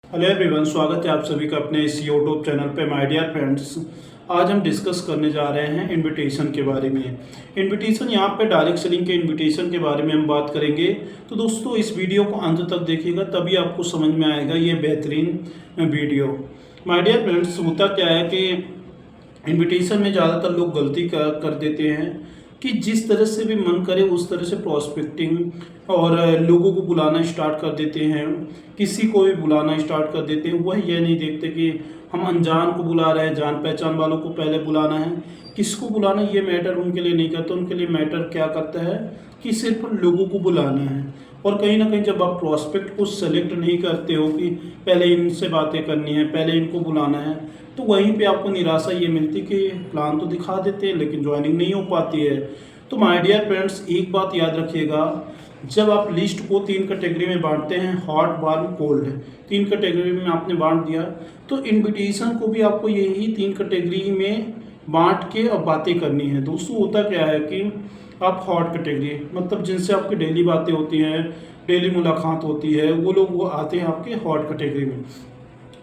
Hello everyone, स्वागत है आप सभी का अपने इस यूट्यूब चैनल पे माय डियर फ्रेंड्स। आज हम डिस्कस करने जा रहे हैं इनविटेशन के बारे में। इनविटेशन यहाँ पे डायरेक्ट सेलिंग के इनविटेशन के बारे में हम बात करेंगे। तो दोस्तों इस वीडियो को अंत तक देखिएगा, तभी आपको समझ में आएगा ये बेहतरीन वीडियो। माय डियर फ्रेंड्स, होता क्या है कि इनविटेशन में ज़्यादातर लोग गलती कर देते हैं कि जिस तरह से भी मन करे उस तरह से प्रोस्पेक्टिंग और लोगों को बुलाना स्टार्ट कर देते हैं, किसी को भी बुलाना स्टार्ट कर देते हैं। वह ये नहीं देखते कि हम अनजान को बुला रहे हैं, जान पहचान वालों को पहले बुलाना है। किसको बुलाना ये मैटर उनके लिए नहीं करता, उनके लिए मैटर क्या करता है कि सिर्फ लोगों को बुलाना है। और कहीं ना कहीं जब आप प्रोस्पेक्ट को सेलेक्ट नहीं करते हो कि पहले इनसे बातें करनी है, पहले इनको बुलाना है, तो वहीं पे आपको निराशा ये मिलती कि प्लान तो दिखा देते हैं लेकिन ज्वाइनिंग नहीं हो पाती है। तो माय डियर फ्रेंड्स, एक बात याद रखिएगा, जब आप लिस्ट को 3 कैटेगरी में बांटते हैं, हॉट, वार्म, कोल्ड, 3 कैटेगरी में आपने बांट दिया, तो इनविटेशन को भी आपको यही 3 कैटेगरी में बांट के अब बातें करनी है। दोस्तों होता क्या है कि आप हॉट कैटेगरी मतलब जिनसे आपकी डेली बातें होती हैं, डेली मुलाकात होती है, वो आते हैं आपके हॉट कैटेगरी में।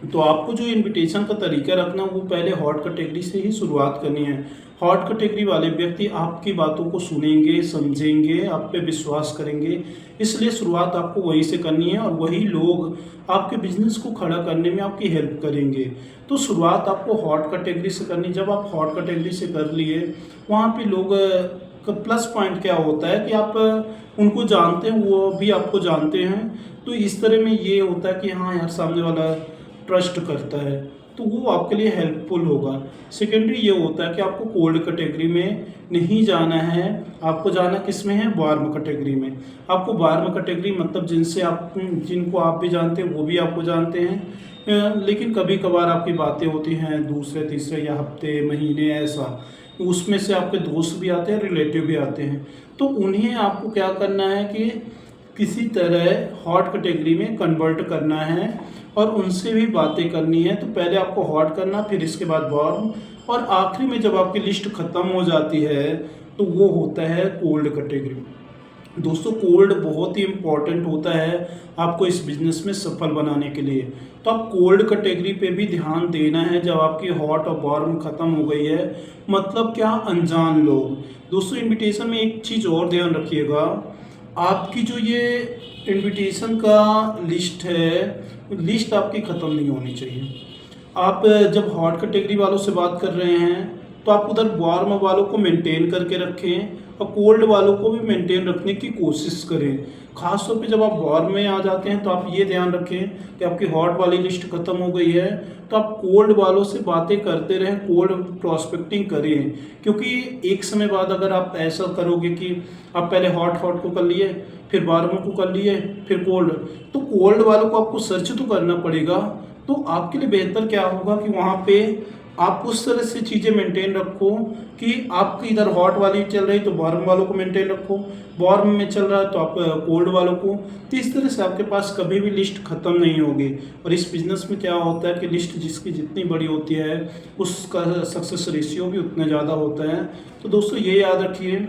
तो आपको जो इनविटेशन का तरीका रखना वो पहले हॉट कैटेगरी से ही शुरुआत करनी है। हॉट कैटेगरी वाले व्यक्ति आपकी बातों को सुनेंगे, समझेंगे, आप पे विश्वास करेंगे, इसलिए शुरुआत आपको वहीं से करनी है और वही लोग आपके बिजनेस को खड़ा करने में आपकी हेल्प करेंगे। तो शुरुआत आपको हॉट कैटेगरी से करनी। जब आप हॉट कैटेगरी से कर लिए, वहाँ पे लोग का प्लस पॉइंट क्या होता है कि आप उनको जानते हैं, वो भी आपको जानते हैं। तो इस तरह में ये होता है कि हाँ यार, सामने वाला ट्रस्ट करता है, तो वो आपके लिए हेल्पफुल होगा। सेकेंडरी ये होता है कि आपको कोल्ड कैटेगरी में नहीं जाना है, आपको जाना किस में है, वार्म कैटेगरी में। आपको वार्म कैटेगरी मतलब जिनको आप भी जानते हैं वो भी आपको जानते हैं, लेकिन कभी कभार आपकी बातें होती हैं दूसरे तीसरे या हफ्ते महीने ऐसा, उसमें से आपके दोस्त भी आते हैं, रिलेटिव भी आते हैं। तो उन्हें आपको क्या करना है कि किसी तरह हॉट कैटेगरी में कन्वर्ट करना है और उनसे भी बातें करनी है। तो पहले आपको हॉट करना, फिर इसके बाद वार्म, और आखिरी में जब आपकी लिस्ट ख़त्म हो जाती है तो वो होता है कोल्ड कैटेगरी। दोस्तों कोल्ड बहुत ही इम्पॉर्टेंट होता है आपको इस बिज़नेस में सफल बनाने के लिए। तो आप कोल्ड कैटेगरी पे भी ध्यान देना है जब आपकी हॉट और वार्म ख़त्म हो गई है। मतलब क्या, अनजान लोग। दोस्तों इनविटेशन में एक चीज़ और ध्यान रखिएगा, आपकी जो ये इनविटेशन का लिस्ट है, लिस्ट आपकी ख़त्म नहीं होनी चाहिए। आप जब हॉट कैटेगरी वालों से बात कर रहे हैं तो आप उधर वार्म वालों को मेंटेन करके रखें और कोल्ड वालों को भी मेंटेन रखने की कोशिश करें। खासतौर पे जब आप वार्म में आ जाते हैं तो आप ये ध्यान रखें कि आपकी हॉट वाली लिस्ट ख़त्म हो गई है तो आप कोल्ड वालों से बातें करते रहें, कोल्ड प्रोस्पेक्टिंग करें। क्योंकि एक समय बाद अगर आप ऐसा करोगे कि आप पहले हॉट को कर लिए, फिर वार्म को कर लिए, फिर कोल्ड, तो कोल्ड वालों को आपको सर्च तो करना पड़ेगा। तो आपके लिए बेहतर क्या होगा कि वहाँ पे आप उस तरह से चीज़ें मेंटेन रखो कि आपकी इधर हॉट वाली चल रही तो वार्म वालों को मेंटेन रखो, वार्म में चल रहा है तो आप कोल्ड वालों को। तो इस तरह से आपके पास कभी भी लिस्ट ख़त्म नहीं होगी। और इस बिज़नेस में क्या होता है कि लिस्ट जिसकी जितनी बड़ी होती है उसका सक्सेस रेशियो भी उतना ज़्यादा होता है। तो दोस्तों ये याद रखिए,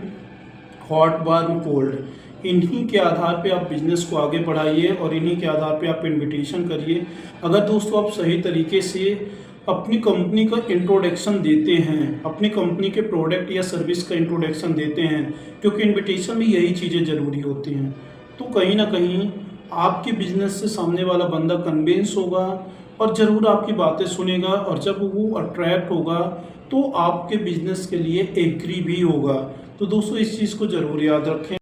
हॉट, वार्म, कोल्ड, इन्हीं के आधार पे आप बिज़नेस को आगे बढ़ाइए और इन्हीं के आधार पे आप इनविटेशन करिए। अगर दोस्तों आप सही तरीके से अपनी कंपनी का इंट्रोडक्शन देते हैं, अपनी कंपनी के प्रोडक्ट या सर्विस का इंट्रोडक्शन देते हैं, क्योंकि इनविटेशन में यही चीज़ें ज़रूरी होती हैं, तो कहीं ना कहीं आपके बिज़नेस से सामने वाला बंदा कन्विंस होगा और ज़रूर आपकी बातें सुनेगा, और जब वो अट्रैक्ट होगा तो आपके बिज़नेस के लिए एग्री भी होगा। तो दोस्तों इस चीज़ को ज़रूर याद रखें।